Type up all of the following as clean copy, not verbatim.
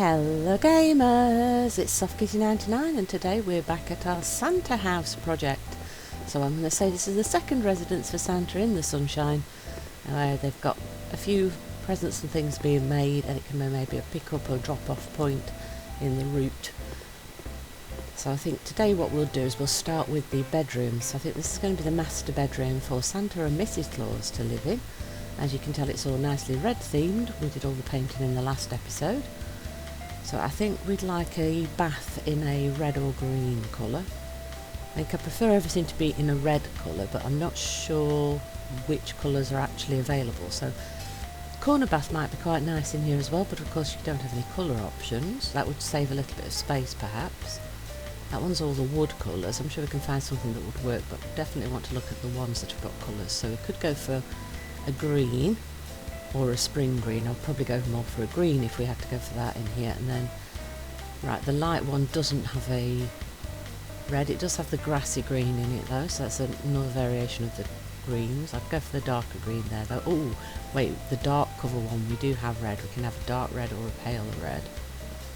Hello gamers, it's SoftKitty99 and today we're back at our Santa house project. So I'm going to say this is the second residence for Santa in the sunshine. They've got a few presents and things being made, and it can be maybe a pick up or drop off point in the route. So I think today what we'll do is we'll start with the bedrooms. I think this is going to be the master bedroom for Santa and Mrs. Claus to live in. As you can tell, it's all nicely red themed. We did all the painting in the last episode. So I think we'd like a bath in a red or green colour. I think I prefer everything to be in a red colour, but I'm not sure which colours are actually available. So corner bath might be quite nice in here as well, but of course you don't have any colour options. That would save a little bit of space perhaps. That one's all the wood colours. I'm sure we can find something that would work, but definitely want to look at the ones that have got colours. So we could go for a green or a spring green. I'll probably go more for a green if we had to go for that in here. And then, right, the light one doesn't have a red. It does have the grassy green in it though, so that's another variation of the greens. I'd go for the darker green there though. Oh, wait, the dark cover one, we do have red. We can have a dark red or a pale red.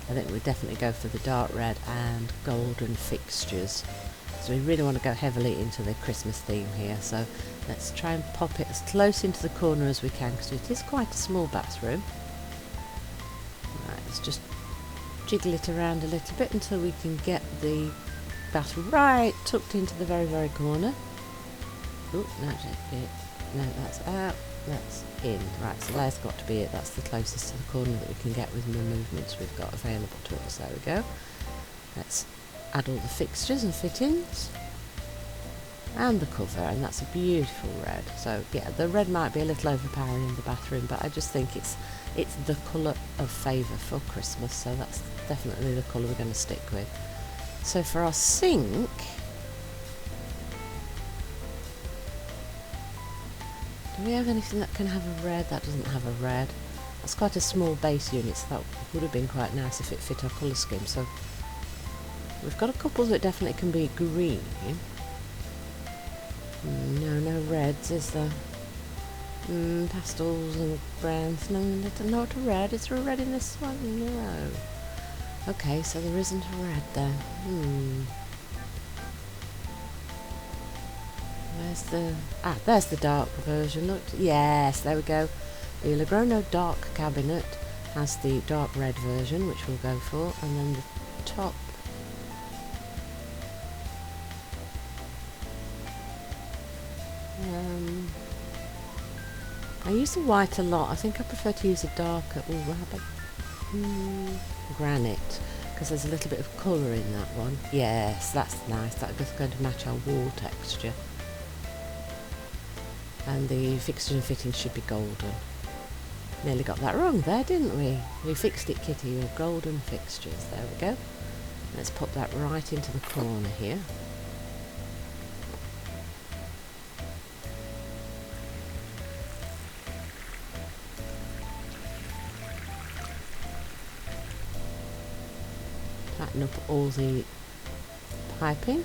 I think we'd definitely go for the dark red and golden fixtures. So we really want to go heavily into the Christmas theme here. So let's try and pop it as close into the corner as we can, because it is quite a small bathroom. Right, let's just jiggle it around a little bit until we can get the bath right tucked into the very, very corner. Oh, that's it. No, that's out. That's in. Right, so there's got to be it. That's the closest to the corner that we can get with the movements we've got available to us. There we go. Let's add all the fixtures and fittings and the cover, and that's a beautiful red. So yeah, the red might be a little overpowering in the bathroom, but I just think it's the colour of favour for Christmas, so that's definitely the colour we're going to stick with. So for our sink, do we have anything that can have a red? That doesn't have a red. That's quite a small base unit, so that would have been quite nice if it fit our colour scheme. So we've got a couple that definitely can be green. No reds, is there? Pastels and browns. No, not a red. Is there a red in this one? No. Okay, so there isn't a red there. There's the dark version. Look, yes, there we go. The Lagrono Dark Cabinet has the dark red version, which we'll go for, and then the top. I use the white a lot. I think I prefer to use a darker. Oh, how about granite? Because there's a little bit of colour in that one. Yes, that's nice. That's going to match our wall texture. And the fixtures and fittings should be golden. Nearly got that wrong there, didn't we? We fixed it, Kitty, with golden fixtures. There we go. Let's pop that right into the corner here. Tighten up all the piping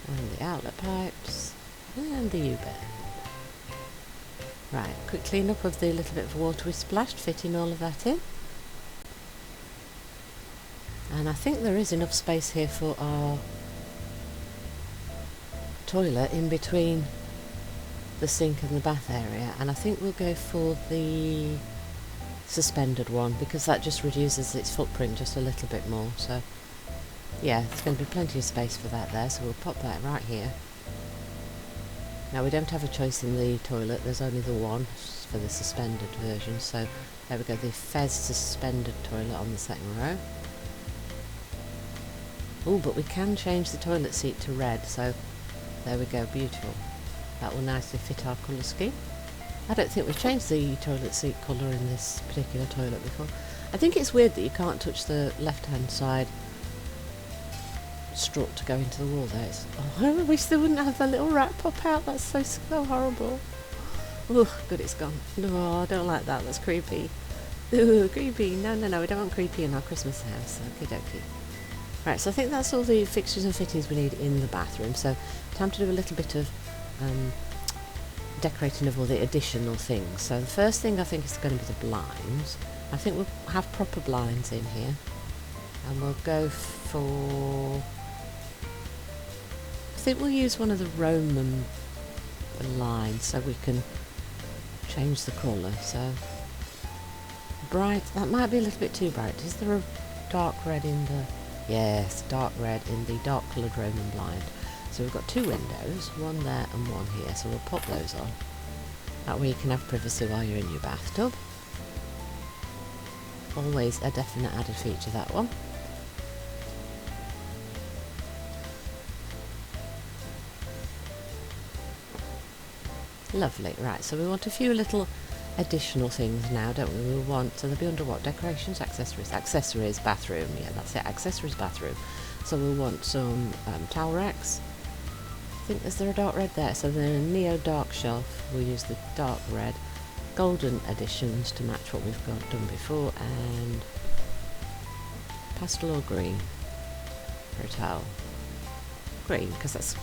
and the outlet pipes and the U-bend. Right, quick clean up of the little bit of water we splashed, fitting all of that in. And I think there is enough space here for our toilet in between the sink and the bath area, and I think we'll go for the suspended one because that just reduces its footprint just a little bit more. So yeah, there's going to be plenty of space for that there, so we'll pop that right here. Now we don't have a choice in the toilet, there's only the one for the suspended version, so there we go, the Fez suspended toilet on the second row. Oh, but we can change the toilet seat to red, so there we go, beautiful. That will nicely fit our colour scheme. I don't think we've changed the toilet seat colour in this particular toilet before. I think it's weird that you can't touch the left hand side strut to go into the wall there. I wish they wouldn't have a little rat pop out. That's so horrible. Oh, good, it's gone. No, I don't like that. That's creepy. Ooh, creepy. No, we don't want creepy in our Christmas house. Okie dokie. Right, so I think that's all the fixtures and fittings we need in the bathroom. So time to do a little bit of decorating of all the additional things. So the first thing I think is going to be the blinds. I think we'll have proper blinds in here, and we'll go for, I think we'll use one of the Roman lines so we can change the colour. So bright, that might be a little bit too bright. Is there a dark red in the, yes, dark red in the dark coloured Roman blind. So we've got two windows, one there and one here, so we'll pop those on. That way you can have privacy while you're in your bathtub. Always a definite added feature, that one. Lovely, right, so we want a few little additional things now, don't we? We want, so they'll be under what? Decorations, accessories, bathroom, yeah, that's it, accessories, bathroom. So we'll want some towel racks. I think, is there a dark red there? So then a neo dark shelf, we'll use the dark red, golden additions to match what we've done before, and pastel or green for a towel. Green, because that's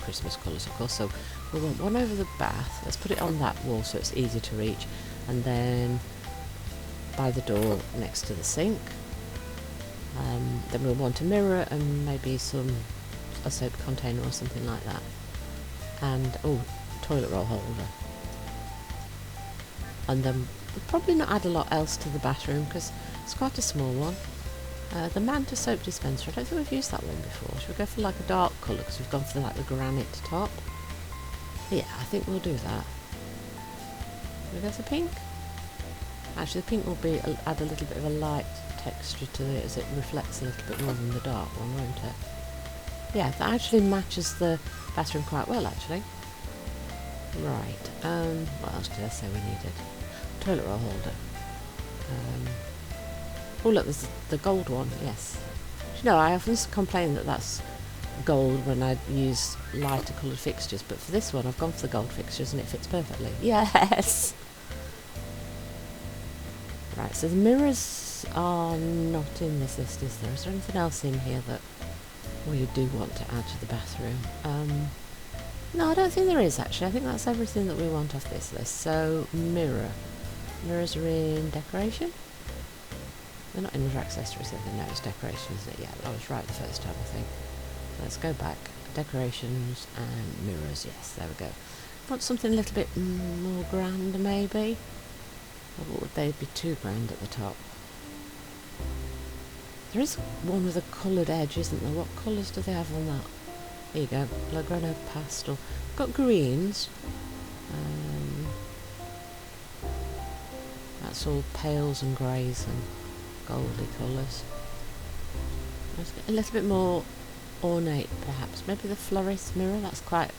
Christmas colours, of course. So we'll want one over the bath. Let's put it on that wall so it's easy to reach, and then by the door next to the sink. Then we'll want a mirror and maybe a soap container or something like that, and toilet roll holder. And then we'll probably not add a lot else to the bathroom because it's quite a small one. The Manta soap dispenser, I don't think we've used that one before. Should we go for like a dark colour because we've gone for like the granite top? Yeah, I think we'll do that. Should we go for pink? Actually, the pink will add a little bit of a light texture to it as it reflects a little bit more than the dark one, won't it? Yeah, that actually matches the bathroom quite well, actually. Right, what else did I say we needed? Toilet roll holder. Oh look, there's the gold one, yes. You know, I often complain that that's gold when I use lighter coloured fixtures, but for this one I've gone for the gold fixtures and it fits perfectly. Yes! Right, so the mirrors are not in this list, is there? Is there anything else in here that we do want to add to the bathroom? No, I don't think there is actually. I think that's everything that we want off this list. So, mirrors are in decoration. They're not in the accessories, are they? No, it's decoration, isn't it? Yeah, I was right the first time, I think. Let's go back. Decorations and mirrors. Yes, there we go. Want something a little bit more grand, maybe? Or would they be too grand at the top? There is one with a coloured edge, isn't there? What colours do they have on that? There you go. Lograno pastel. Got greens. That's all pales and greys and goldy colours. Let's get a little bit more ornate, perhaps. Maybe the florist mirror. That's quite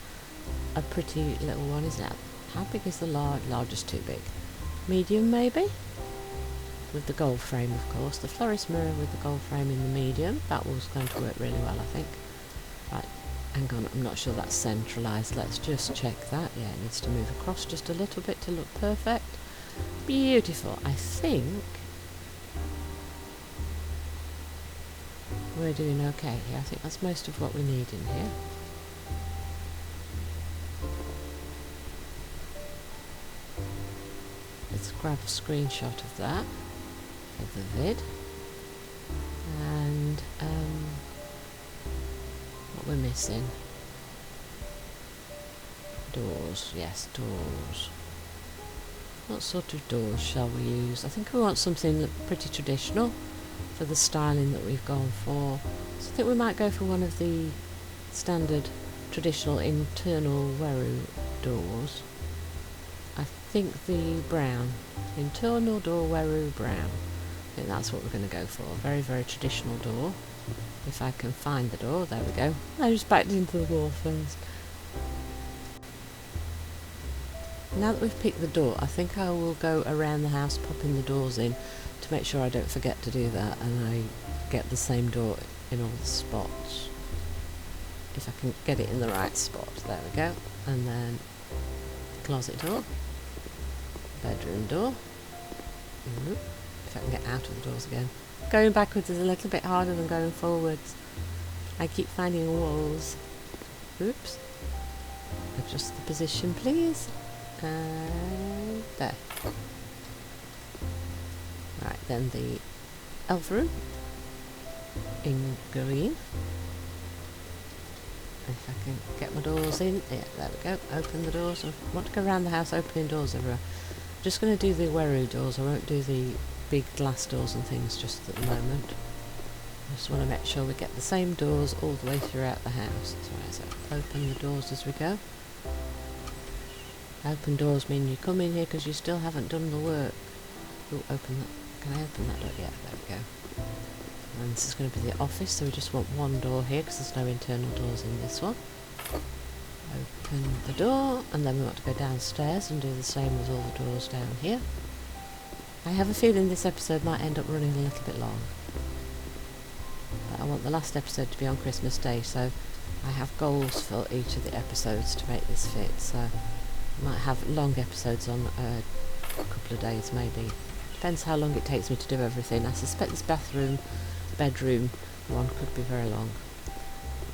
a pretty little one, isn't it? How big is the large? Large is too big. Medium, maybe? With the gold frame, of course. The florist mirror with the gold frame in the medium. That was going to work really well, I think. Right, hang on, I'm not sure that's centralised. Let's just check that. Yeah, it needs to move across just a little bit to look perfect. Beautiful. I think we're doing okay here. I think that's most of what we need in here. Let's grab a screenshot of that for the vid. And what we're missing. Doors, yes, doors. What sort of doors shall we use? I think we want something pretty traditional for the styling that we've gone for. So I think we might go for one of the standard traditional internal Weru doors. I think the brown, internal door Weru brown. I think that's what we're going to go for. Very, very traditional door. If I can find the door, there we go. I just backed into the wall first. Now that we've picked the door, I think I will go around the house popping the doors in to make sure I don't forget to do that and I get the same door in all the spots. If I can get it in the right spot. There we go. And then closet door. Bedroom door. If I can get out of the doors again. Going backwards is a little bit harder than going forwards. I keep finding walls. Oops. Adjust the position, please. And there. Right, then the elf room in green. If I can get my doors in. Yeah, there we go. Open the doors. I want to go around the house opening doors everywhere. I'm just going to do the Weru doors. I won't do the big glass doors and things just at the moment. I just want to make sure we get the same doors all the way throughout the house. So open the doors as we go. Open doors mean you come in here because you still haven't done the work. Oh, open that. Can I open that door? Yeah, there we go. And this is going to be the office, so we just want one door here because there's no internal doors in this one. Open the door, and then we want to go downstairs and do the same with all the doors down here. I have a feeling this episode might end up running a little bit long. But I want the last episode to be on Christmas Day, so I have goals for each of the episodes to make this fit. So I might have long episodes on a couple of days maybe. Depends how long it takes me to do everything. I suspect this bedroom one could be very long.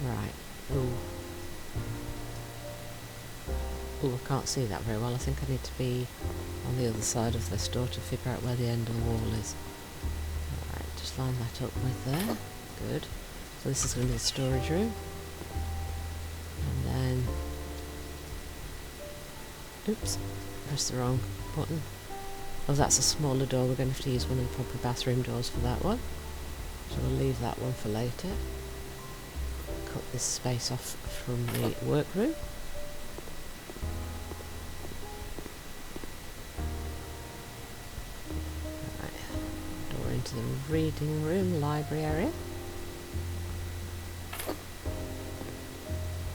Right. Ooh. Ooh, I can't see that very well. I think I need to be on the other side of this door to figure out where the end of the wall is. Alright, just line that up with there. Good. So this is going to be the storage room. And then... oops, pressed the wrong button. Oh, that's a smaller door. We're going to have to use one of the proper bathroom doors for that one. So we'll leave that one for later. Cut this space off from the workroom. Right. Door into the reading room, library area.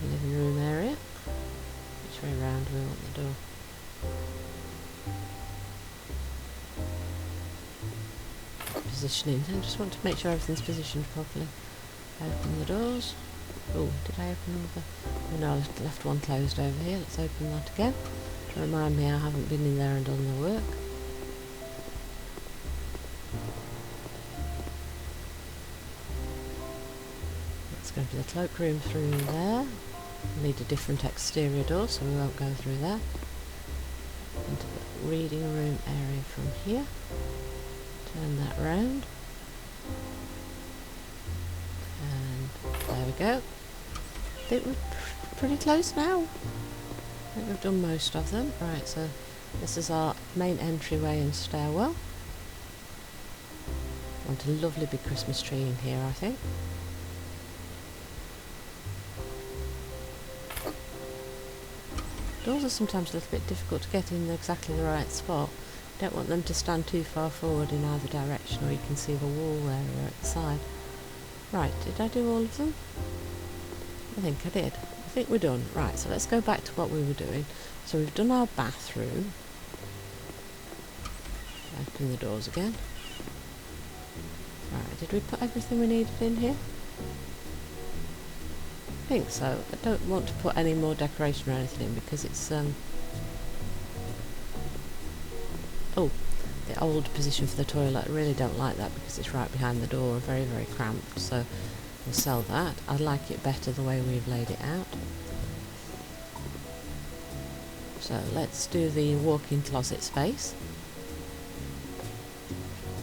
Living room area. Which way round do we want the door? Positioning. I just want to make sure everything's positioned properly. Open the doors. Oh, did I open all the... oh no, I left one closed over here. Let's open that again. To remind me I haven't been in there and done the work. That's going to be the cloakroom through there. We'll need a different exterior door, so we won't go through there. Into the reading room area from here. Turn that round. And there we go. I think we're pretty close now. I think we've done most of them. Right, so this is our main entryway and stairwell. Want a lovely big Christmas tree in here, I think. Doors are sometimes a little bit difficult to get in exactly the right spot. Don't want them to stand too far forward in either direction, or you can see the wall area at the side. Right, did I do all of them? I think I did. I think we're done. Right, so let's go back to what we were doing. So we've done our bathroom. Open the doors again. Right, did we put everything we needed in here? I think so. I don't want to put any more decoration or anything in because it's oh, the old position for the toilet. I really don't like that because it's right behind the door, very, very cramped, so we'll sell that. I like it better the way we've laid it out. So let's do the walk-in closet space.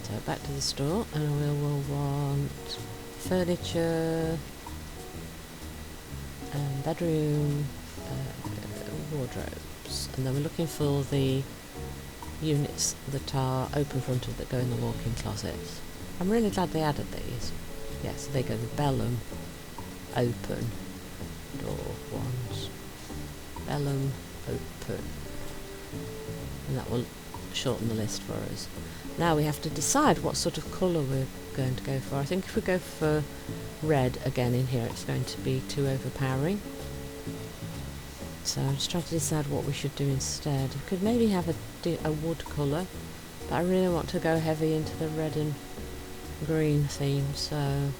So back to the store, and we will want furniture, bedroom, wardrobes, and then we're looking for the units that are open fronted that go in the walk-in closets. I'm really glad they added these. Yeah, so they go the Bellum open door ones. Bellum open. And that will shorten the list for us. Now we have to decide what sort of colour we're going to go for. I think if we go for red again in here, it's going to be too overpowering. So I'm just trying to decide what we should do instead. We could maybe have a wood colour, but I really want to go heavy into the red and green theme, so...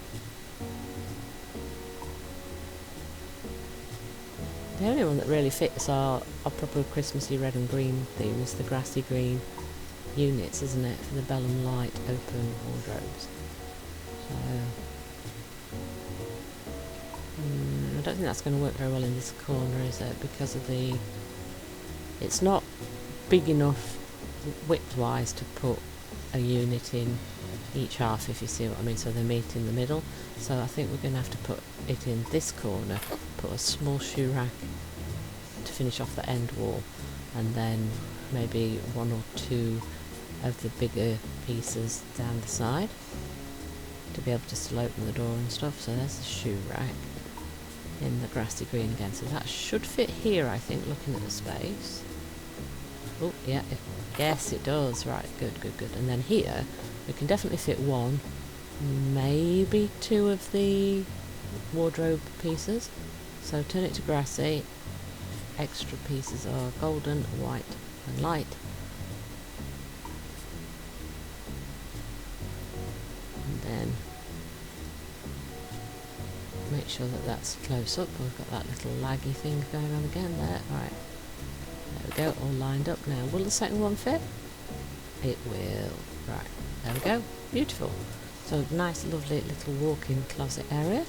The only one that really fits our proper Christmassy red and green theme is the grassy green units, isn't it, for the Bellum Light open wardrobes. So... I don't think that's going to work very well in this corner, is it? Because of the It's not big enough width-wise to put a unit in each half, if you see what I mean, so they meet in the middle. So I think we're going to have to put it in this corner, put a small shoe rack to finish off the end wall, and then maybe one or two of the bigger pieces down the side to be able to still open the door and stuff. So there's the shoe rack in the grassy green again, so that should fit here, I think, looking at the space. Oh yeah, yes it does. Right, good. And then here we can definitely fit one, maybe two of the wardrobe pieces. So turn it to grassy. Extra pieces are golden, white and light. And then make sure that that's close up. We've got that little laggy thing going on again there. Right, there we go, all lined up now. Will the second one fit? It will. Right, there we go. Beautiful. So nice, lovely little walk-in closet area.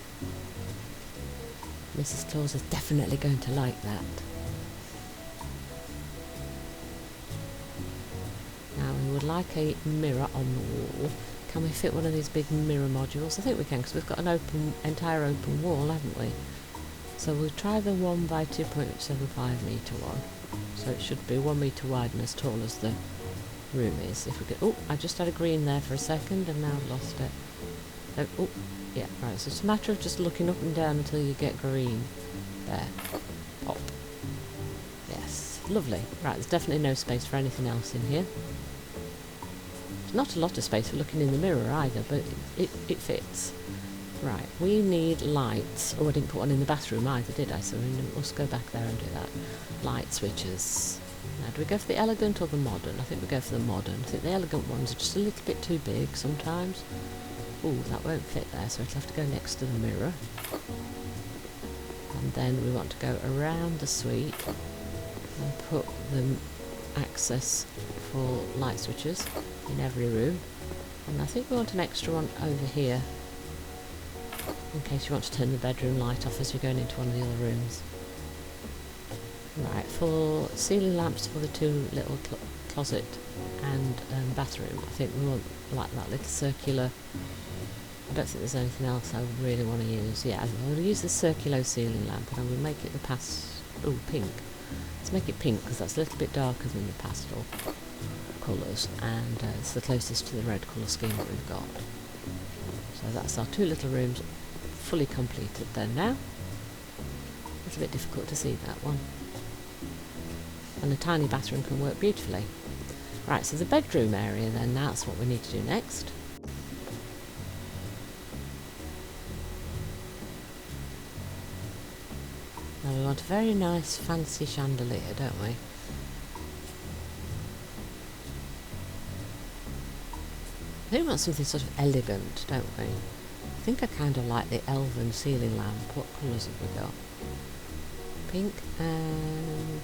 Mrs. Claus is definitely going to like that. Now we would like a mirror on the wall. Can we fit one of these big mirror modules? I think we can, because we've got an entire open wall, haven't we? So we'll try the 1 by 2.75 metre one. So it should be 1 metre wide and as tall as the room is. If we could, oh, I just had a green there for a second and now I've lost it. Oh, yeah, right. So it's a matter of just looking up and down until you get green. There. Pop. Yes, lovely. Right, there's definitely no space for anything else in here. There's not a lot of space for looking in the mirror either, but it fits. Right, we need lights. Oh, I didn't put one in the bathroom either, did I? So we must go back there and do that. Light switches. Now, do we go for the elegant or the modern? I think we go for the modern. I think the elegant ones are just a little bit too big sometimes. Oh, that won't fit there, so it'll have to go next to the mirror. And then we want to go around the suite and put the access for light switches in every room. And I think we want an extra one over here in case you want to turn the bedroom light off as you're going into one of the other rooms. Right, for ceiling lamps for the two little closet and bathroom, I think we want like that little circular. I don't think there's anything else I really want to use. Yeah, I'm going to use the circular ceiling lamp and I'm going to make it the pink. Let's make it pink because that's a little bit darker than the pastel colours, and it's the closest to the red colour scheme that we've got. So that's our two little rooms fully completed then now. It's a bit difficult to see that one. And a tiny bathroom can work beautifully. Right, so the bedroom area then, that's what we need to do next. Now we want a very nice fancy chandelier, don't we? I think we want something sort of elegant, don't we? I think I kind of like the elven ceiling lamp. What colours have we got? Pink and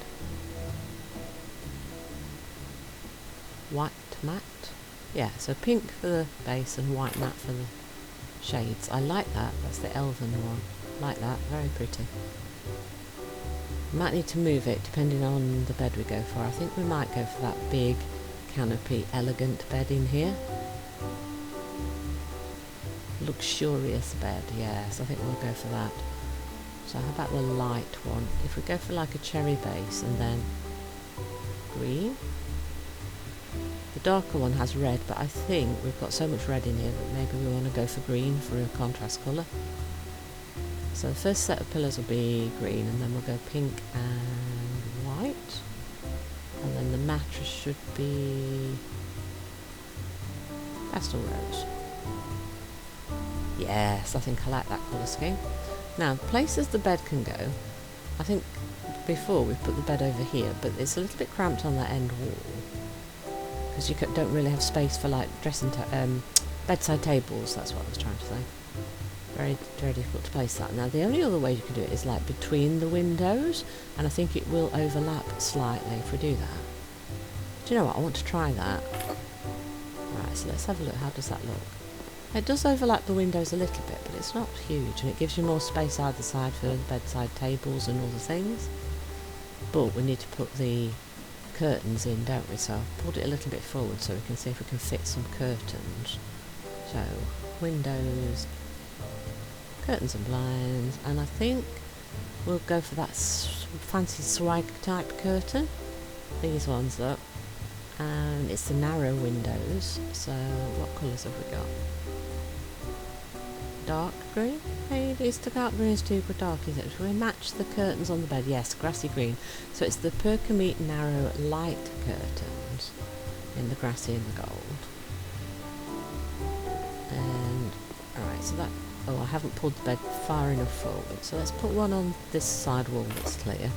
white matte. Yeah, so pink for the base and white matte for the shades. I like that. That's the elven one. Like that. Very pretty. Might need to move it depending on the bed we go for. I think we might go for that big canopy elegant bed in here. Luxurious bed, yes, I think we'll go for that. So how about the light one? If we go for like a cherry base and then green. The darker one has red, but I think we've got so much red in here that maybe we want to go for green for a contrast colour. So the first set of pillars will be green, and then we'll go pink and white. And then the mattress should be pastel rose. Yes, I think I like that colour scheme. Now, places the bed can go, I think before we put the bed over here, but it's a little bit cramped on that end wall because you don't really have space for like bedside tables. That's what I was trying to say. Very, very difficult to place that. Now, the only other way you can do it is like between the windows, and I think it will overlap slightly if we do that. Do you know what? I want to try that. Right, so let's have a look. How does that look? It does overlap the windows a little bit, but it's not huge, and it gives you more space either side for the bedside tables and all the things. But we need to put the curtains in, don't we? So I've pulled it a little bit forward so we can see if we can fit some curtains. So, windows, curtains and blinds, and I think we'll go for that fancy swag type curtain. These ones up. And it's the narrow windows, so what colours have we got? Dark green? Hey, it's the dark green is too dark, is it? Should we match the curtains on the bed? Yes, grassy green. So it's the Perkamite narrow light curtains in the grassy and the gold. And, alright, so that... Oh, I haven't pulled the bed far enough forward. So let's put one on this side wall that's clear.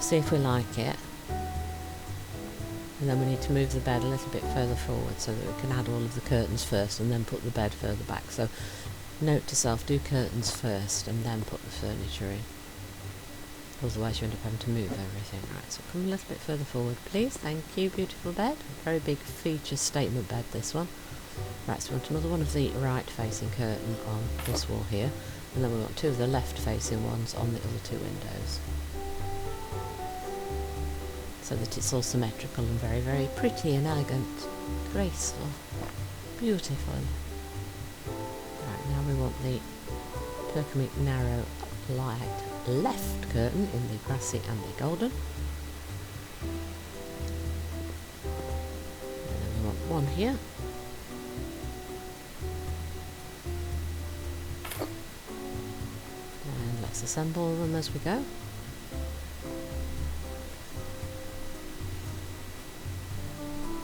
See if we like it. And then we need to move the bed a little bit further forward so that we can add all of the curtains first and then put the bed further back. So note to self, do curtains first and then put the furniture in. Otherwise you end up having to move everything. Right, so come a little bit further forward please. Thank you, beautiful bed. Very big feature statement bed, this one. Right, so we want another one of the right facing curtain on this wall here. And then we want two of the left facing ones on the other two windows. So that it's all symmetrical and very, very pretty and elegant, graceful, beautiful. Right, now we want the Perkamite narrow light left curtain in the grassy and the golden. And then we want one here. And let's assemble them as we go.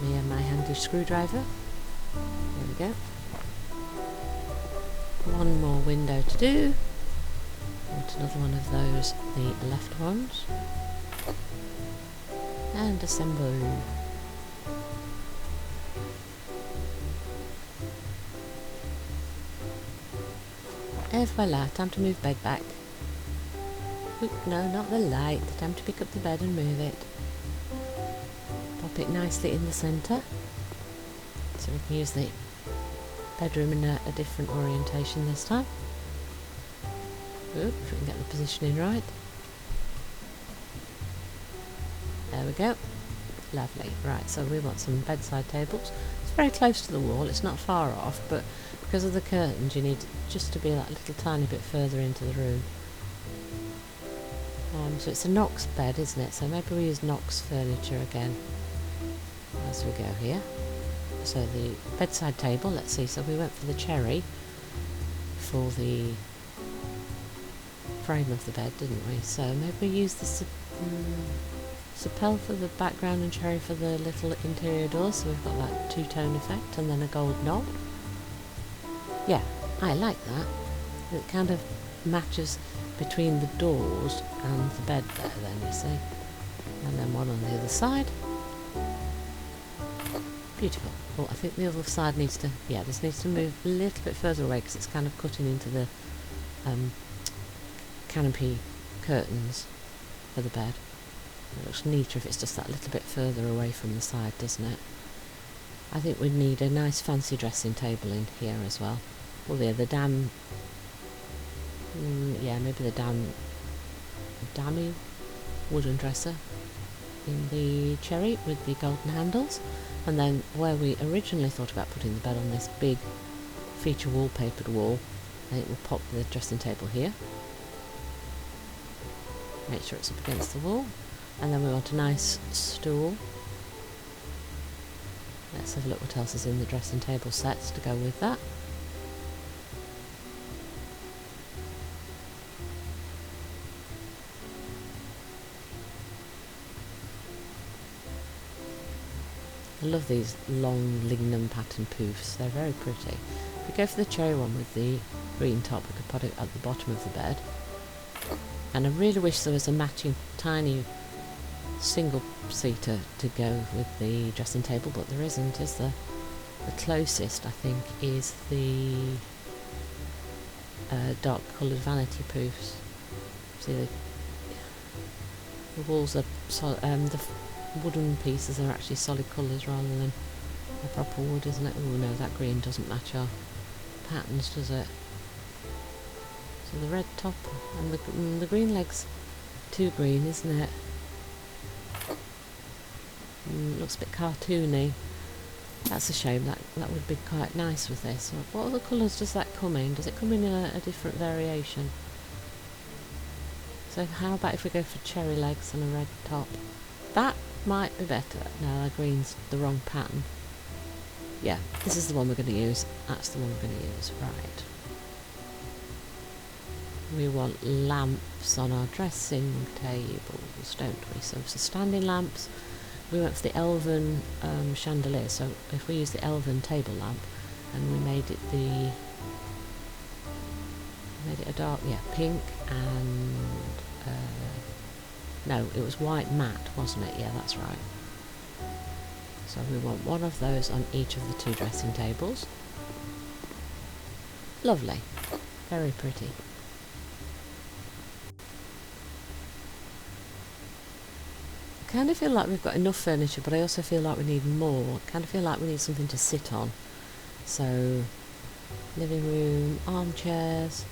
Me and my handy screwdriver. There we go. One more window to do. Want another one of those, the left ones. And assemble. Et voila, time to move bed back. Oop, no, not the light. Time to pick up the bed and move it. Pop it nicely in the centre so we can use the bedroom in a different orientation this time. Oop, if we can get the positioning right. There we go. Lovely. Right, so we want some bedside tables. It's very close to the wall, it's not far off, but because of the curtains you need just to be that little tiny bit further into the room. So it's a Knox bed, isn't it? So maybe we use Knox furniture again as we go here. So the bedside table, let's see, so we went for the cherry for the frame of the bed, didn't we? So maybe we use the Sapel for the background and cherry for the little interior doors, so we've got that two-tone effect, and then a gold knob. Yeah, I like that. It kind of matches between the doors and the bed there then, you see. And then one on the other side. Beautiful. Oh, I think the other side needs to, yeah, this needs to move a little bit further away because it's kind of cutting into the canopy curtains for the bed. It looks neater if it's just that little bit further away from the side, doesn't it? I think we need a nice fancy dressing table in here as well. Oh yeah, the yeah, maybe the dammy wooden dresser in the cherry with the golden handles. And then where we originally thought about putting the bed on this big feature wallpapered wall, I think we'll pop the dressing table here. Make sure it's up against the wall. And then we want a nice stool. Let's have a look what else is in the dressing table sets to go with that. I love these long lignum pattern poofs, they're very pretty. If we go for the cherry one with the green top, we could put it at the bottom of the bed. And I really wish there was a matching tiny single seater to go with the dressing table, but there isn't, is there? The closest, I think, is the dark coloured vanity poofs. See, the walls are the wooden pieces are actually solid colours rather than a proper wood, isn't it? Oh no, that green doesn't match our patterns, does it? So the red top and the green legs too green, isn't it? looks a bit cartoony. That's a shame. That would be quite nice with this. What other colours does that come in? Does it come in a different variation? So how about if we go for cherry legs and a red top? That might be better. No, that green's the wrong pattern. Yeah, this is the one we're going to use. That's the one we're going to use. Right. We want lamps on our dressing tables, don't we? So for standing lamps, we went for the elven chandelier. So if we use the elven table lamp, and we made it a dark, pink, and no, it was white matte, wasn't it? Yeah, that's right. So we want one of those on each of the 2 dressing tables. Lovely, very pretty. I kind of feel like we've got enough furniture, but I also feel like we need more. I kind of feel like we need something to sit on. So, living room, armchairs.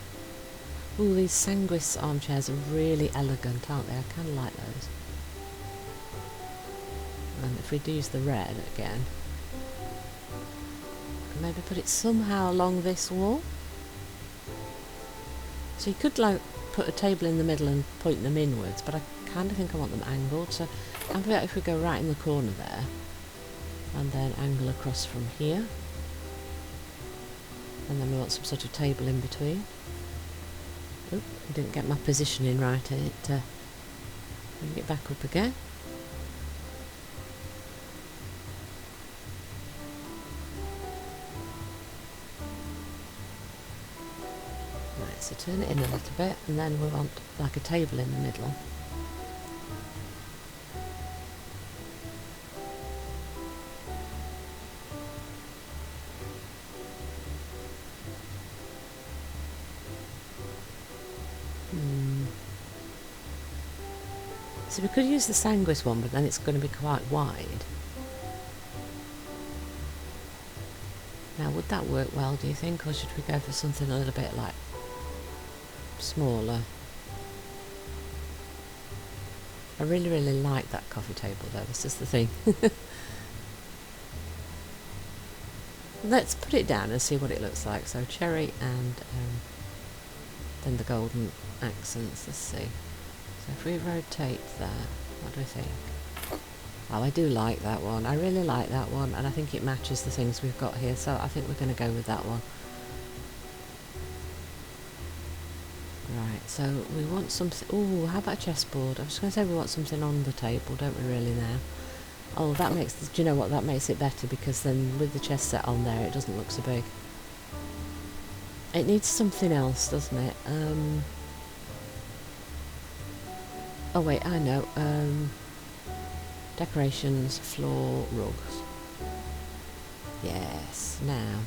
Ooh, these Sanguis armchairs are really elegant, aren't they? I kind of like those. And if we do use the red again, maybe put it somehow along this wall. So you could like put a table in the middle and point them inwards, but I kind of think I want them angled. So how about if we go right in the corner there, and then angle across from here, and then we want some sort of table in between. Oop, I didn't get my positioning right. Bring it back up again. Right, so turn it in a little bit, and then we want like a table in the middle. So we could use the Sanguis one, but then it's going to be quite wide. Now, would that work well, do you think, or should we go for something a little bit like smaller? I really, really like that coffee table though, this is the thing. Let's put it down and see what it looks like. So cherry and then the golden accents, let's see. So if we rotate that, what do I think? Oh, I do like that one. I really like that one, and I think it matches the things we've got here, so I think we're going to go with that one. Right, so we want something... Ooh, how about a chessboard? I was going to say we want something on the table, don't we really now? Oh, that makes... Do you know what? That makes it better, because then with the chess set on there, it doesn't look so big. It needs something else, doesn't it? Oh wait, I know. Decorations, floor, rugs. Yes, now.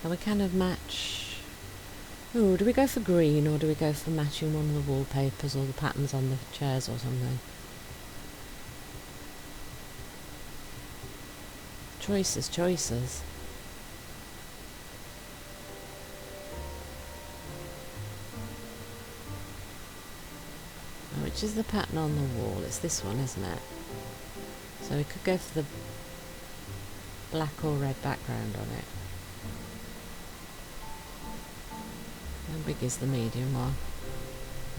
And we kind of match... Oh, do we go for green, or do we go for matching one of the wallpapers or the patterns on the chairs or something? Choices, choices. Which is the pattern on the wall? It's this one, isn't it? So we could go for the black or red background on it. How big is the medium one?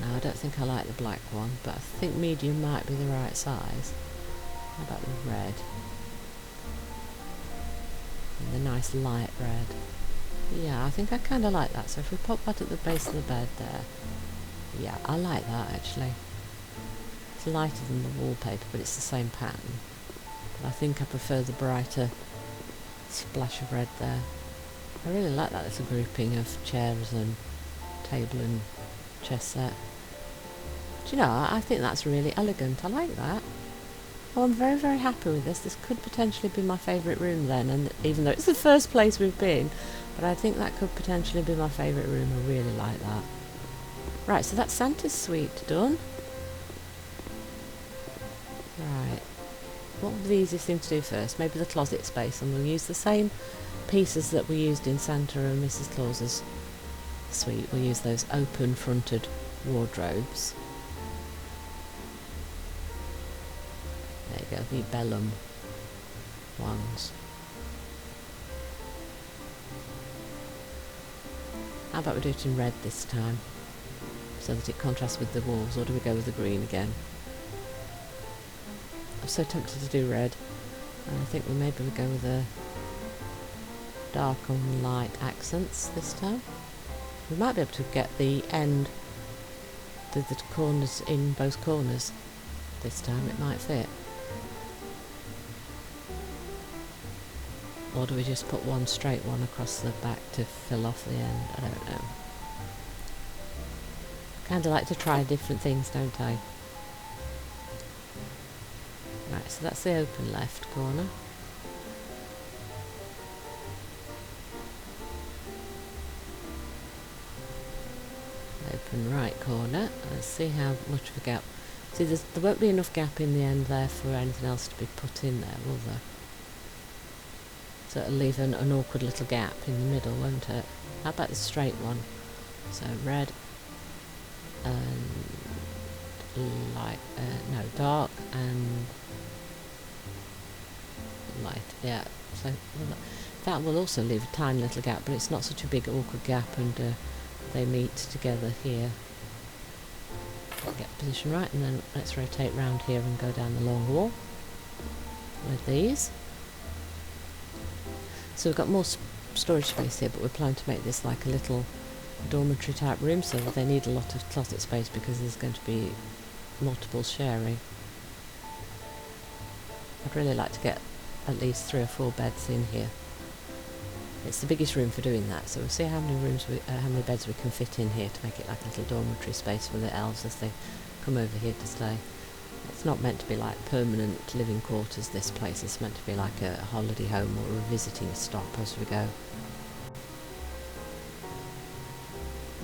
No, I don't think I like the black one, but I think medium might be the right size. How about the red? And the nice light red. Yeah, I think I kind of like that. So if we pop that at the base of the bed there. Yeah, I like that actually. It's lighter than the wallpaper, but it's the same pattern. But I think I prefer the brighter splash of red there. I really like that little grouping of chairs and table and chess set. Do you know, I think that's really elegant. I like that. Oh, I'm very, very happy with this. This could potentially be my favourite room then, and even though it's the first place we've been, but I think that could potentially be my favourite room. I really like that. Right, so that's Santa's suite done. Right, what would be the easiest thing to do first? Maybe the closet space, and we'll use the same pieces that we used in Santa and Mrs. Claus's suite. We'll use those open fronted wardrobes. There you go, the Bellum ones. How about we do it in red this time, so that it contrasts with the walls, or do we go with the green again? I'm so tempted to do red, and I think maybe we go with the dark and light accents this time. We might be able to get the end, the corners in both corners this time. It might fit. Or do we just put one straight one across the back to fill off the end? I don't know. Kind of like to try different things, don't I? Right, so that's the open left corner. Open right corner. Let's see how much of a gap. See, there won't be enough gap in the end there for anything else to be put in there, will there? So it'll leave an awkward little gap in the middle, won't it? How about the straight one? So red and light, no, dark and light, yeah. So that will also leave a tiny little gap, but it's not such a big awkward gap, and they meet together here. Get position right, and then let's rotate round here and go down the long wall with these. So we've got more storage space here, but we're planning to make this like a little dormitory type room, so they need a lot of closet space because there's going to be multiple sharing. I'd really like to get at least 3 or 4 beds in here. It's the biggest room for doing that, so we'll see how many beds we can fit in here to make it like a little dormitory space for the elves as they come over here to stay. It's not meant to be like permanent living quarters, this place. It's meant to be like a holiday home or a visiting stop as we go.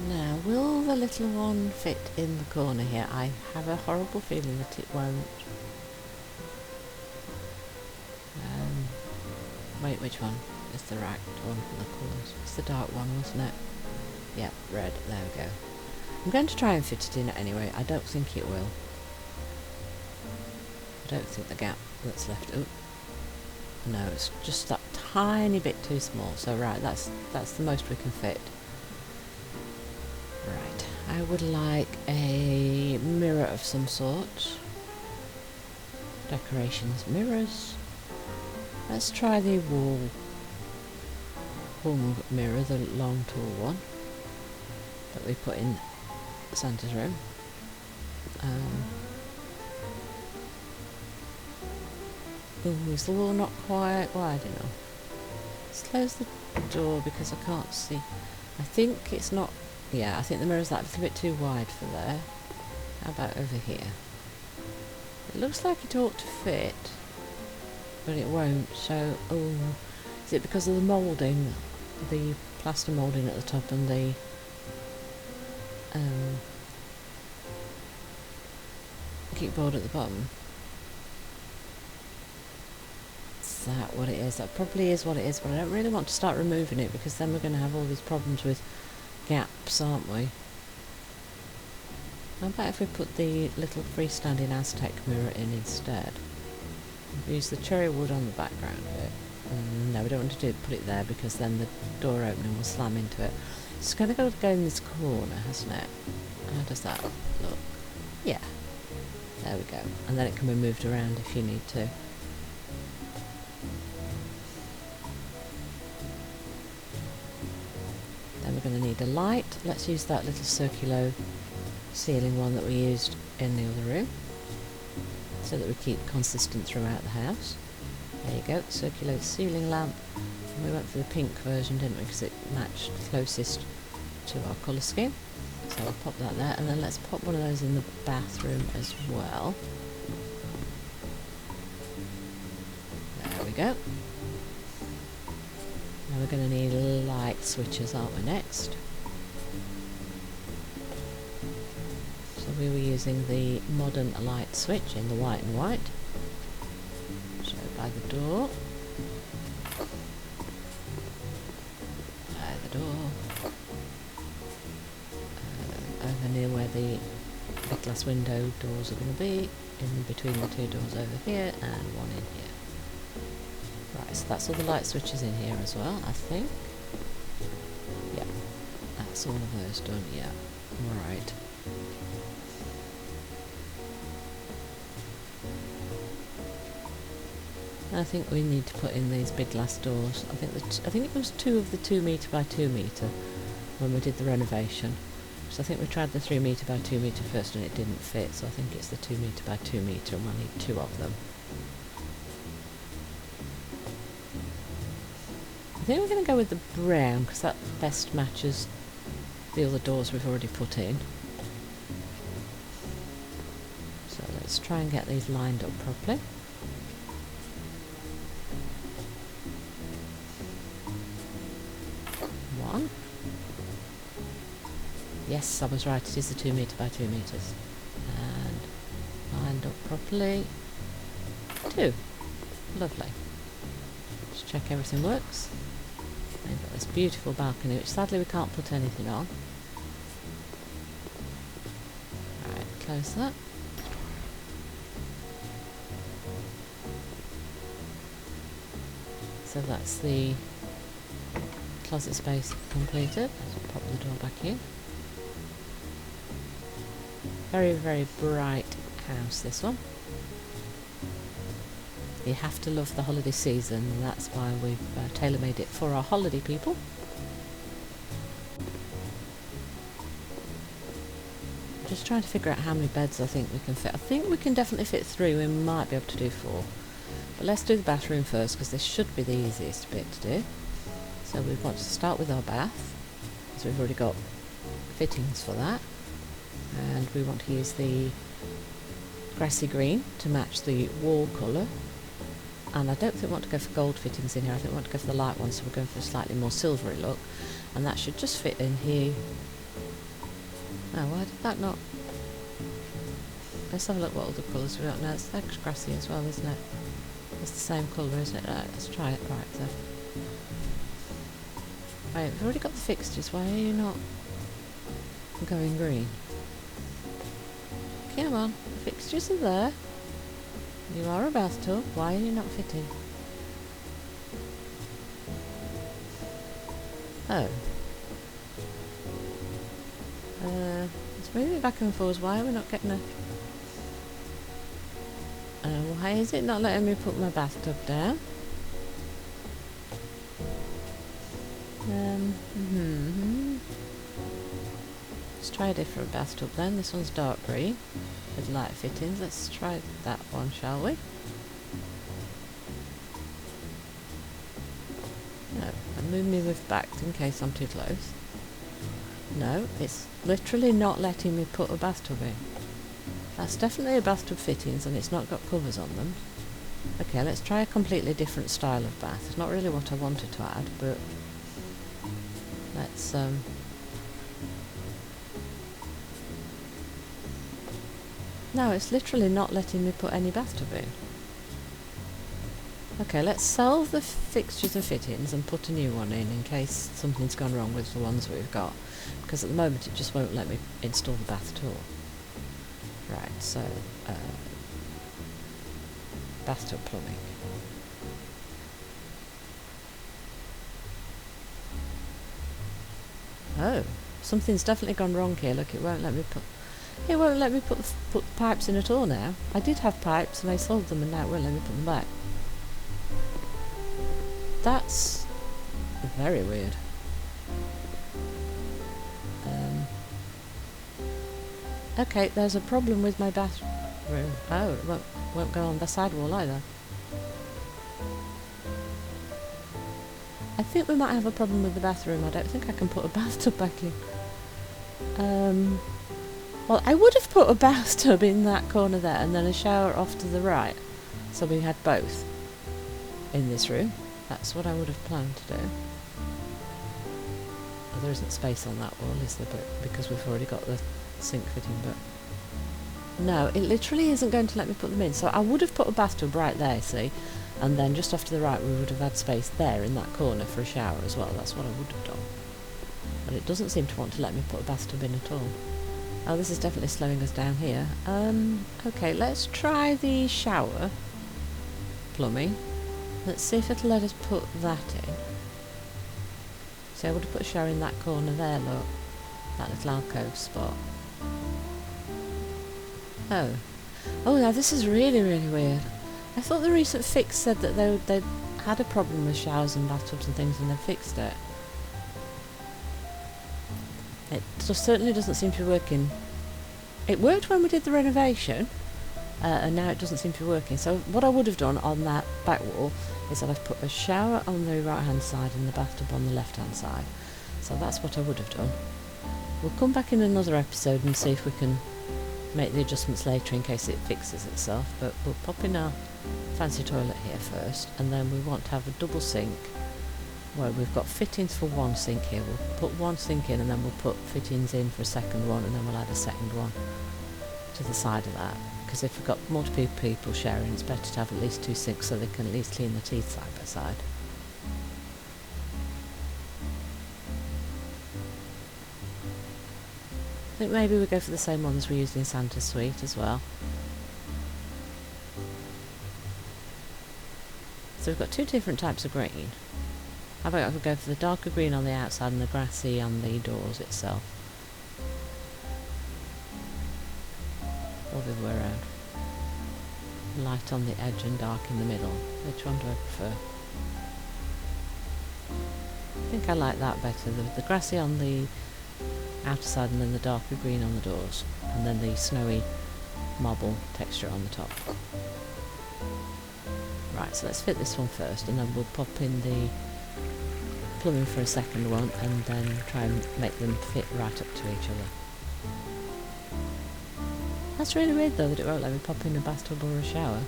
Now, will the little one fit in the corner here? I have a horrible feeling that it won't. Wait, which one is the right one for the colours? It's the dark one, wasn't it? Yeah, red. There we go. I'm going to try and fit it in anyway. I don't think it will. I don't think the gap that's left. Oh, no, it's just that tiny bit too small. So right, that's the most we can fit. Right, I would like a mirror of some sort. Decorations, mirrors. Let's try the wall hung mirror, the long tall one that we put in Santa's room. Oh, is the wall not quite wide enough? Let's close the door because I can't see. I think it's not. Yeah, I think the mirror's that little bit too wide for there. How about over here? It looks like it ought to fit, but it won't. So, oh, is it because of the moulding, the plaster moulding at the top and the kickboard at the bottom? Is that what it is? That probably is what it is, but I don't really want to start removing it because then we're going to have all these problems with gaps, aren't we? How about if we put the little freestanding Aztec mirror in instead? Use the cherry wood on the background of it. No, we don't want to put it there because then the door opening will slam into it. It's going to go in this corner, hasn't it? How does that look? Yeah. There we go. And then it can be moved around if you need to. Then we're going to need a light. Let's use that little circular ceiling one that we used in the other room, so that we keep consistent throughout the house. There you go, circular ceiling lamp. And we went for the pink version, didn't we, because it matched closest to our colour scheme. So I'll pop that there, and then let's pop one of those in the bathroom as well. There we go. Now we're going to need light switches, aren't we, next? So we were using the modern light switch in the white and white. So by the door. By the door. Over near where the big glass window doors are going to be in between the two doors over here and one in here. Right, so that's all the light switches in here as well, I think. Yeah, that's all of those done, yeah. Right. I think we need to put in these big glass doors. I think it was 2 of the 2 metre by 2 metre when we did the renovation. So I think we tried the 3 metre by 2 metre first and it didn't fit, so I think it's the 2 metre by 2 metre and we'll need 2 of them. I think we're going to go with the brown because that best matches the other doors we've already put in. So let's try and get these lined up properly. One. Yes, I was right, it is the 2 metre by 2 metres. And lined up properly. 2. Lovely. Just check everything works. We've got this beautiful balcony, which sadly we can't put anything on. Alright, close that. So that's the closet space completed. Let's pop the door back in. Very, very bright house, this one. You have to love the holiday season, and that's why we've tailor-made it for our holiday people. Just trying to figure out how many beds I think we can fit. I think we can definitely fit 3, we might be able to do 4. But let's do the bathroom first, because this should be the easiest bit to do. So we want to start with our bath, because we've already got fittings for that. And we want to use the grassy green to match the wall colour. And I don't think we want to go for gold fittings in here, I think we want to go for the light ones, so we're going for a slightly more silvery look. And that should just fit in here. Oh, why did that not... Let's have a look what other colours we got now. It's like grassy as well, isn't it? It's the same colour, isn't it? Right, let's try it. Right, so... Right, we've already got the fixtures, why are you not going green? Come on, the fixtures are there. You are a bathtub, why are you not fitting? Oh. It's moving back and forwards, why are we not getting a... why is it not letting me put my bathtub down? Let's try a different bathtub then. This one's dark green with light fittings. Let's try that one, shall we? No, I'm moving me back in case I'm too close. No, it's literally not letting me put a bathtub in. That's definitely a bathtub fittings and it's not got covers on them. Okay, let's try a completely different style of bath. It's not really what I wanted to add, but let's no, it's literally not letting me put any bathtub in. Okay, let's solve the fixtures and fittings and put a new one in case something's gone wrong with the ones we've got. Because at the moment it just won't let me install the bath at all. Right, so bathtub plumbing. Oh, something's definitely gone wrong here. Look, it won't let me put... It won't let me put pipes in at all now. I did have pipes and I sold them and now it won't let me put them back. That's very weird. Okay, there's a problem with my bathroom. Oh, it won't go on the sidewall either. I think we might have a problem with the bathroom. I don't think I can put a bathtub back in. Well, I would have put a bathtub in that corner there and then a shower off to the right. So we had both in this room. That's what I would have planned to do. Oh, there isn't space on that wall, is there? But because we've already got the sink fitting, but no, it literally isn't going to let me put them in. So I would have put a bathtub right there, see, and then just off to the right we would have had space there in that corner for a shower as well. That's what I would have done, but it doesn't seem to want to let me put a bathtub in at all. Oh, this is definitely slowing us down here. Okay, let's try the shower plumbing. Let's see if it'll let us put that in. So I would have put a shower in that corner there, look. That little alcove spot. Oh. Oh, now this is really, really weird. I thought the recent fix said that they'd had a problem with showers and bathtubs and things and they fixed it. It certainly doesn't seem to be working. It worked when we did the renovation, and now it doesn't seem to be working. So what I would have done on that back wall is that I've put a shower on the right hand side and the bathtub on the left hand side. So that's what I would have done. We'll come back in another episode and see if we can make the adjustments later in case it fixes itself, but we'll pop in our fancy toilet here first, and then we want to have a double sink. Well, we've got fittings for one sink here. We'll put one sink in and then we'll put fittings in for a second one, and then we'll add a second one to the side of that. Because if we've got multiple people sharing, it's better to have at least two sinks so they can at least clean their teeth side by side. I think maybe we go for the same ones we used in Santa's Suite as well. So we've got two different types of green. How about if we go for the darker green on the outside and the grassy on the doors itself? Or the other way around. Light on the edge and dark in the middle. Which one do I prefer? I think I like that better. The grassy on the outer side and then the darker green on the doors. And then the snowy marble texture on the top. Right, so let's fit this one first and then we'll pop in the plumbing for a second one and then try and make them fit right up to each other. That's really weird though that it won't let me pop in a bathtub or a shower.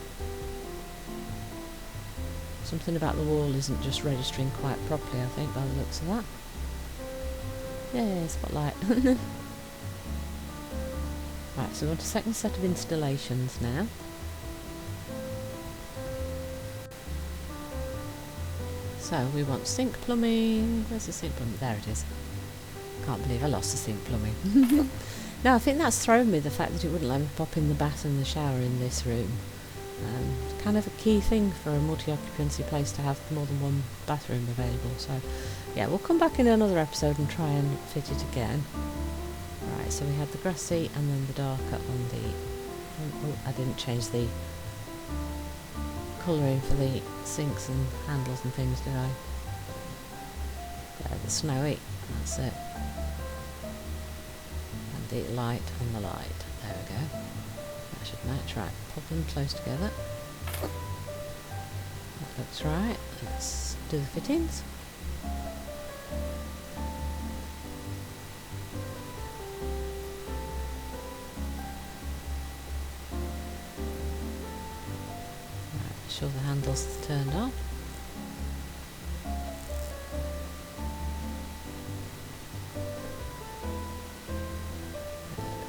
Something about the wall isn't just registering quite properly, I think, by the looks of that. Yay, spotlight. Right, so we want a second set of installations now. So we want sink plumbing. Where's the sink plumbing? There it is. Can't believe I lost the sink plumbing. No, I think that's thrown me, the fact that it wouldn't let me pop in the bath and the shower in this room. It's kind of a key thing for a multi-occupancy place to have more than one bathroom available. So yeah, we'll come back in another episode and try and fit it again. Right, so we had the grassy and then the darker on the... Oh, I didn't change the colouring for the sinks and handles and things, did I? Yeah, the snowy, that's it. And the light on the light, there we go. That should match. Right, pop them close together. That looks right. Let's do the fittings. Sure the handle's turned on.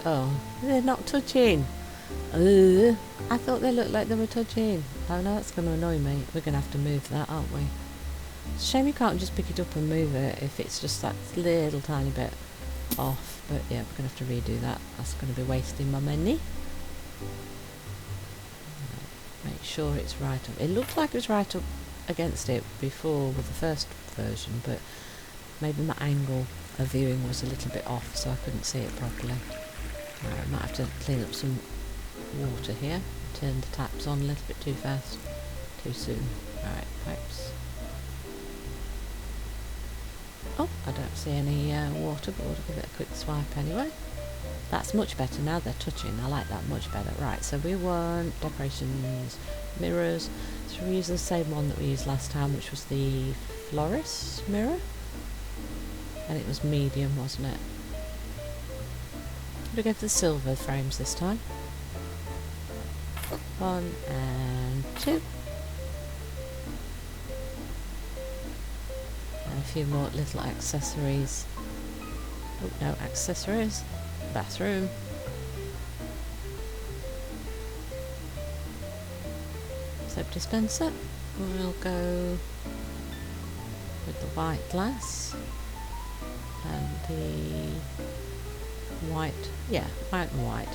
Oh, they're not touching. I thought they looked like they were touching. Oh no, that's going to annoy me. We're going to have to move that, aren't we? It's a shame you can't just pick it up and move it if it's just that little tiny bit off. But yeah, we're going to have to redo that. That's going to be wasting my money. Make sure it's right up. It looked like it was right up against it before with the first version, but maybe my angle of viewing was a little bit off, so I couldn't see it properly. Right, I might have to clean up some water here. Turn the taps on a little bit too fast, too soon. Alright, pipes. Oh, I don't see any water, but we'll give it a quick swipe anyway. That's much better now they're touching. I like that much better. Right, so we want decorations, mirrors. So we're using the same one that we used last time, which was the Floris mirror. And it was medium, wasn't it? We'll go for the silver frames this time. 1 and 2. And a few more little accessories. Oh no, accessories. Bathroom. Soap dispenser. We'll go with the white glass and the white. Yeah, white and white.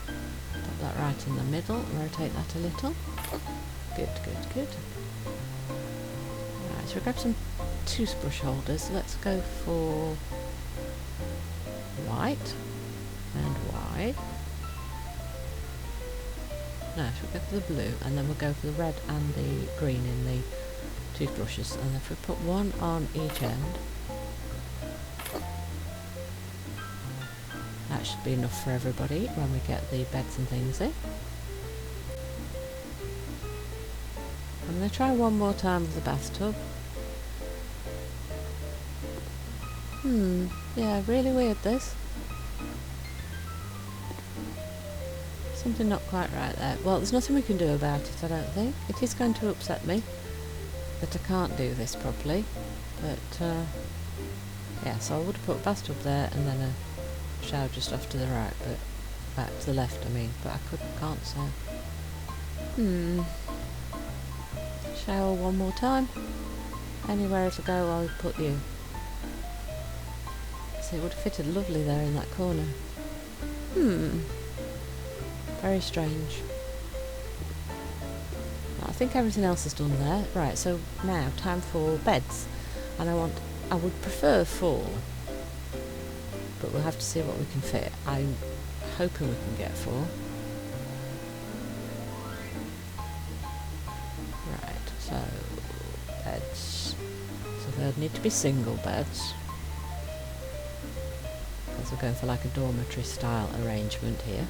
Put that right in the middle, rotate that a little. Good, good, good. Right, so we'll grab some toothbrush holders. Let's go for white and white. No, so we'll go for the blue, and then we'll go for the red and the green in the toothbrushes. And if we put one on each end, that should be enough for everybody when we get the beds and things in. I'm going to try one more time with the bathtub. Yeah, really weird this. Something not quite right there. Well, there's nothing we can do about it, I don't think. It is going to upset me that I can't do this properly. But, yeah, so I would have put a bathtub there and then a shower just off to the right, but back to the left, I mean. But I can't, so... Shower one more time. Anywhere to go, I'll put you. So it would have fitted lovely there in that corner. Very strange. I think everything else is done there. Right, so now time for beds. And I would prefer 4. But we'll have to see what we can fit. I'm hoping we can get 4. Right, so beds. So there'd need to be single beds. Because we're going for like a dormitory style arrangement here.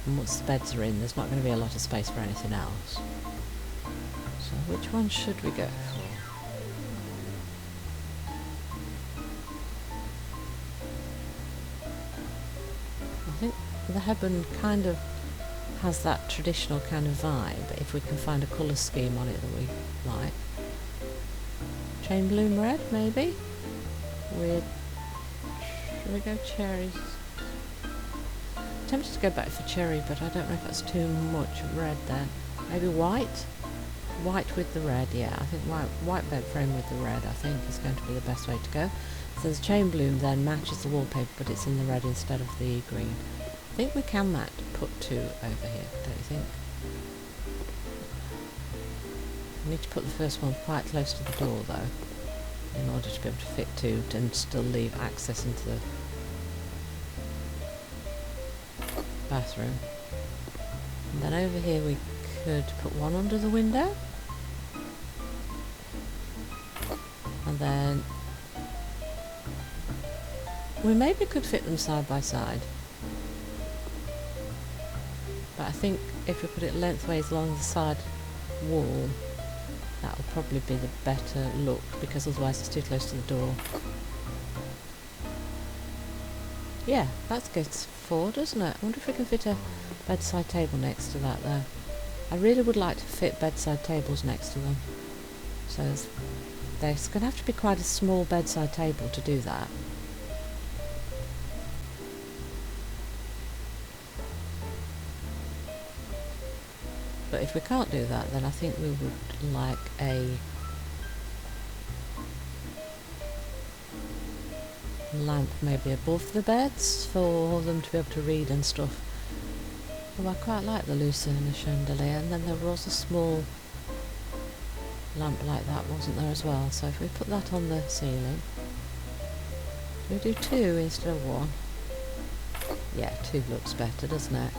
And once the beds are in, there's not going to be a lot of space for anything else. So which one should we go for? I think the Hebburn kind of has that traditional kind of vibe, if we can find a colour scheme on it that we like. Chain bloom red, maybe? Should we go cherries? Tempted to go back for cherry, but I don't know if that's too much red there. Maybe white? White with the red, yeah. I think white bed frame with the red, I think, is going to be the best way to go. So the chain bloom then matches the wallpaper, but it's in the red instead of the green. I think we can put 2 over here, don't you think? We need to put the first one quite close to the door, though, in order to be able to fit 2 and still leave access into the bathroom. And then over here we could put 1 under the window. And then we maybe could fit them side by side. But I think if we put it lengthways along the side wall, that will probably be the better look, because otherwise it's too close to the door. Yeah, that gets 4, doesn't it? I wonder if we can fit a bedside table next to that there. I really would like to fit bedside tables next to them. So there's going to have to be quite a small bedside table to do that. But if we can't do that, then I think we would like a lamp maybe above the beds for them to be able to read and stuff. Well, I quite like the Lucerne chandelier, and then there was a small lamp like that, wasn't there, as well? So if we put that on the ceiling, we do 2 instead of 1. Yeah, 2 looks better, doesn't it?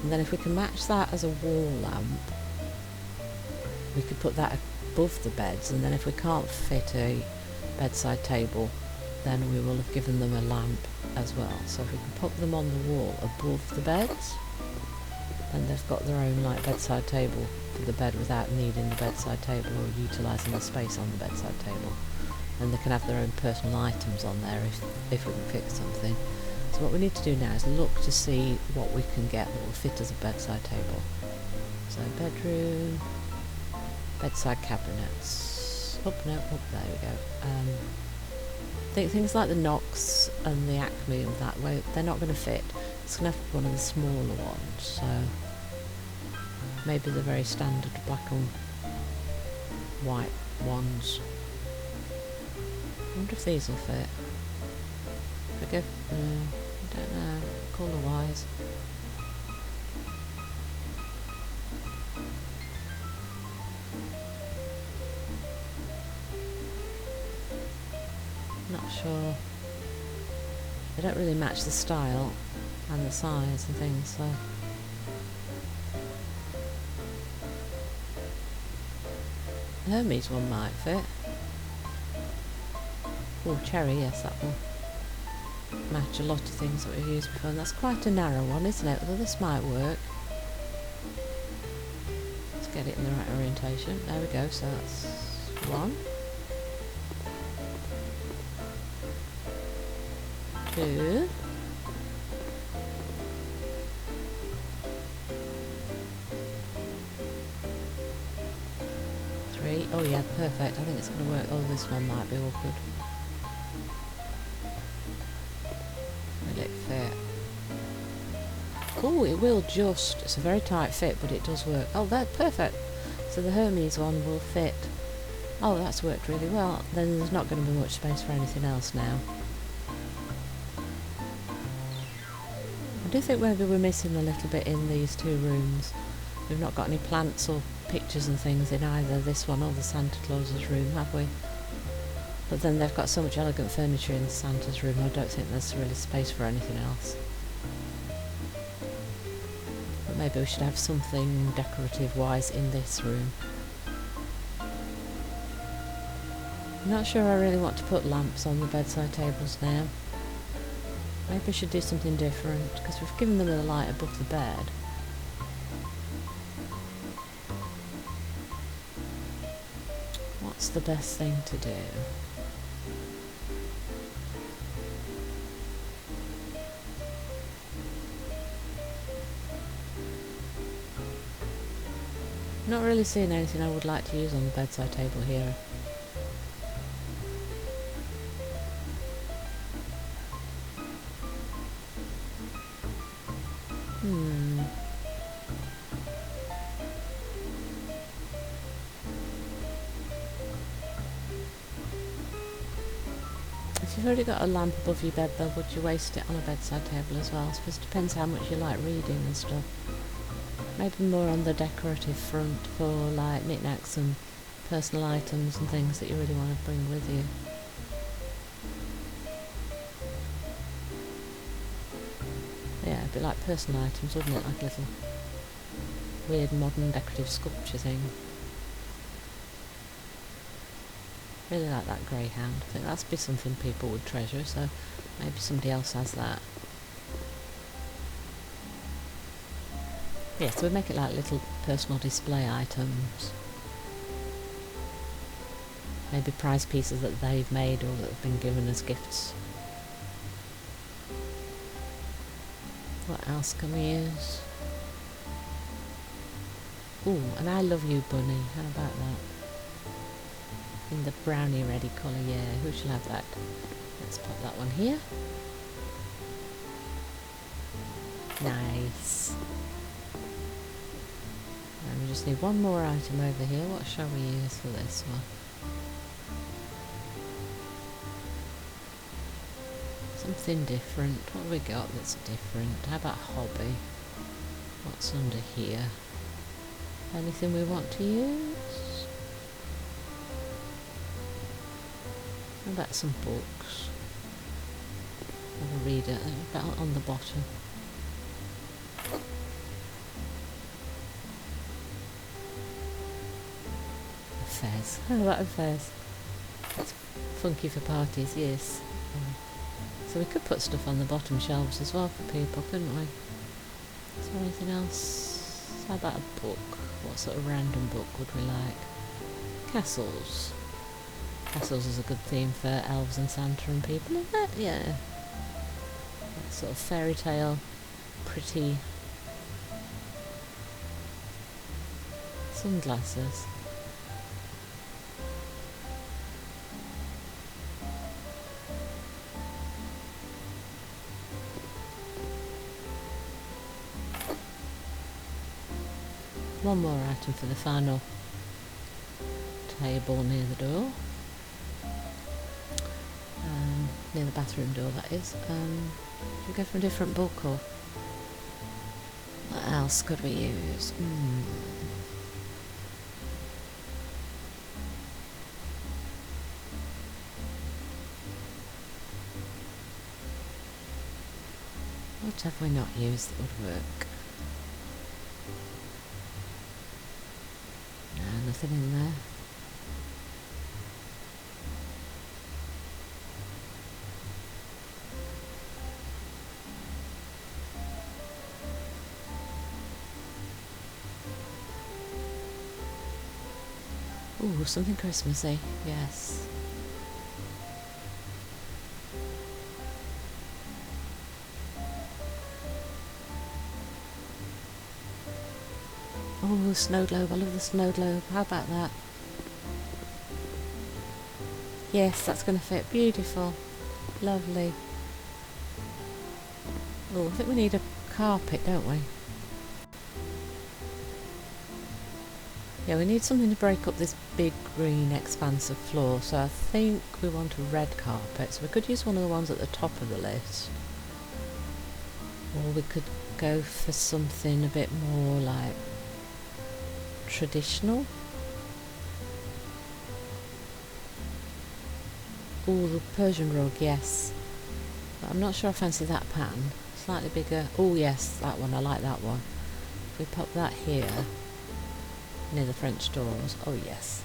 And then if we can match that as a wall lamp, we could put that above the beds, and then if we can't fit a bedside table, then we will have given them a lamp as well. So if we can put them on the wall above the beds, then they've got their own like bedside table for the bed without needing the bedside table or utilising the space on the bedside table. And they can have their own personal items on there if we can fix something. So what we need to do now is look to see what we can get that will fit as a bedside table. So bedroom, bedside cabinets. Oh no, oh, there we go. I think things like the Knox and the Acme and that way, they're not going to fit. It's going to have to be one of the smaller ones, so maybe the very standard black and white ones. I wonder if these will fit. Should we go? I don't know. Colour wise. Not sure. They don't really match the style and the size and things, so. The Hermes one might fit. Oh, cherry, yes, that will match a lot of things that we've used before. And that's quite a narrow one, isn't it? Although this might work. Let's get it in the right orientation. There we go, so that's one. 2. 3. Oh yeah, perfect. I think it's going to work. Oh, this one might be awkward. Will it fit? Oh, it will just. It's a very tight fit, but it does work. Oh, that's perfect. So the Hermes one will fit. Oh, that's worked really well. Then there's not going to be much space for anything else now. I do think maybe we're missing a little bit in these two rooms. We've not got any plants or pictures and things in either this one or the Santa Claus's room, have we? But then they've got so much elegant furniture in Santa's room, I don't think there's really space for anything else. But maybe we should have something decorative-wise in this room. I'm not sure I really want to put lamps on the bedside tables now. Maybe we should do something different, because we've given them a light above the bed. What's the best thing to do? Not really seeing anything I would like to use on the bedside table here. If you've already got a lamp above your bed though, would you waste it on a bedside table as well? I suppose it depends how much you like reading and stuff. Maybe more on the decorative front for like knickknacks and personal items and things that you really want to bring with you. Yeah, a bit like personal items, wouldn't it? Like a little weird modern decorative sculpture thing. Really like that greyhound. I think that'd be something people would treasure, so maybe somebody else has that. Yeah, so we make it like little personal display items. Maybe prize pieces that they've made or that have been given as gifts. What else can we use? Ooh, an I love you bunny. How about that? In the brownie ready colour, yeah. Who shall have that? Let's put that one here. Nice. And we just need one more item over here. What shall we use for this one? Something different. What have we got that's different? How about hobby? What's under here? Anything we want to use? How about some books? Have a reader about on the bottom. A fez. How about a fez? That's funky for parties, yes. So we could put stuff on the bottom shelves as well for people, couldn't we? Is there anything else? How about a book? What sort of random book would we like? Castles. Castles is a good theme for elves and Santa and people, isn't it? Yeah. That sort of fairy tale, pretty sunglasses. One more item for the final table near the door. near the bathroom door, that is. Should we go for a different book, or what else could we use? What have we not used that would work? No, nothing in there. Ooh, something Christmassy, yes. Oh, snow globe, I love the snow globe. How about that? Yes, that's going to fit. Beautiful. Lovely. Oh, I think we need a carpet, don't we? Yeah, we need something to break up this big green expanse of floor, so I think we want a red carpet. So we could use one of the ones at the top of the list. Or we could go for something a bit more like traditional. Oh, the Persian rug, yes. But I'm not sure I fancy that pattern. Slightly bigger. Oh yes, that one, I like that one. If we pop that here, near the French doors. Oh yes.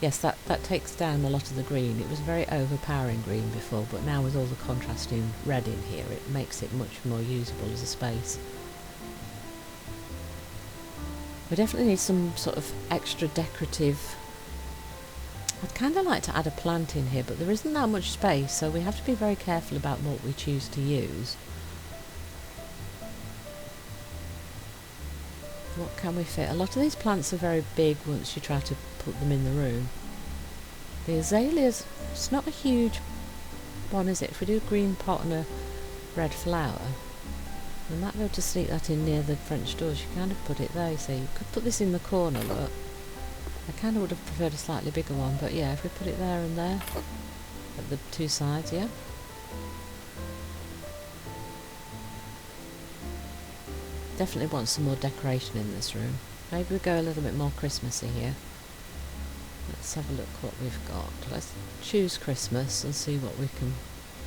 Yes, that takes down a lot of the green. It was very overpowering green before, but now with all the contrasting red in here, it makes it much more usable as a space. We definitely need some sort of extra decorative. I'd kind of like to add a plant in here, but there isn't that much space, so we have to be very careful about what we choose to use. What can we fit? A lot of these plants are very big once you try to put them in the room. The azaleas, it's not a huge one, is it? If we do a green pot and a red flower, we might be able to sneak that in near the French doors. You kind of put it there, so you could put this in the corner, look. I kind of would have preferred a slightly bigger one, but yeah, if we put it there and there, at the two sides, yeah. Definitely want some more decoration in this room. Maybe we go a little bit more Christmassy here. Let's have a look what we've got. Let's choose Christmas and see what we can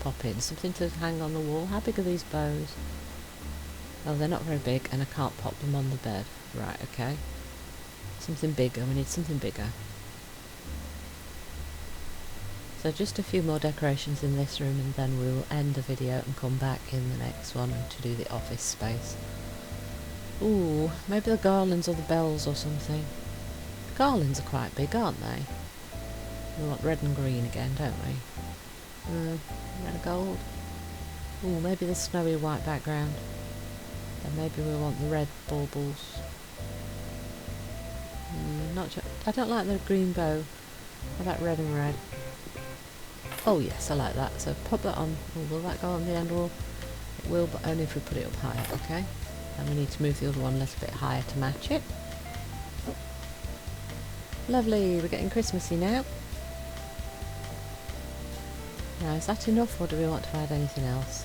pop in. Something to hang on the wall. How big are these bows? Oh, they're not very big, and I can't pop them on the bed. Right, okay. Something bigger. We need something bigger. So just a few more decorations in this room, and then we will end the video and come back in the next one to do the office space. Ooh, maybe the garlands or the bells or something. The garlands are quite big, aren't they? We want red and green again, don't we? Red and gold. Ooh, maybe the snowy white background. Then maybe we want the red baubles. I don't like the green bow. How about red and red? Oh yes, I like that. So pop that on. Oh, will that go on the end wall? It will, but only if we put it up higher, okay? And we need to move the other one a little bit higher to match it. Lovely, we're getting Christmassy now. Now, is that enough, or do we want to add anything else?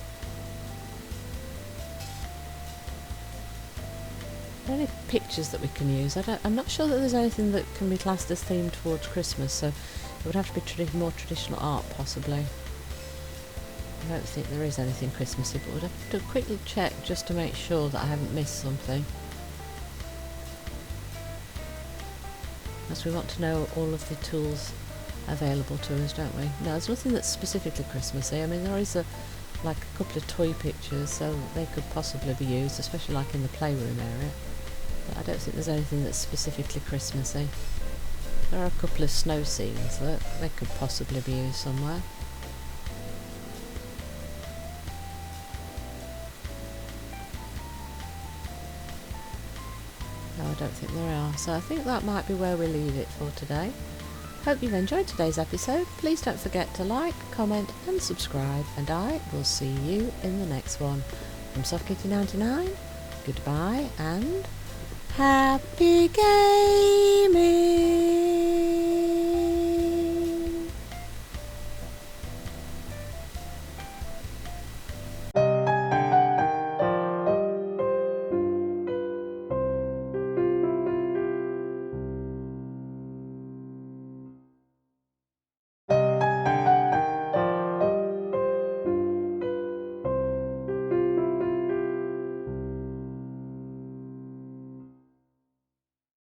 Are there any pictures that we can use? I'm not sure that there's anything that can be classed as themed towards Christmas, so it would have to be more traditional art, possibly. I don't think there is anything Christmassy, but we'll have to quickly check just to make sure that I haven't missed something. As we want to know all of the tools available to us, don't we? No, there's nothing that's specifically Christmassy. I mean, there is like a couple of toy pictures, so they could possibly be used, especially like in the playroom area. But I don't think there's anything that's specifically Christmassy. There are a couple of snow scenes that they could possibly be used somewhere. No, I don't think there are. So I think that might be where we leave it for today. Hope you've enjoyed today's episode. Please don't forget to like, comment and subscribe, and I will see you in the next one. From SoftKitty99, goodbye and happy gaming!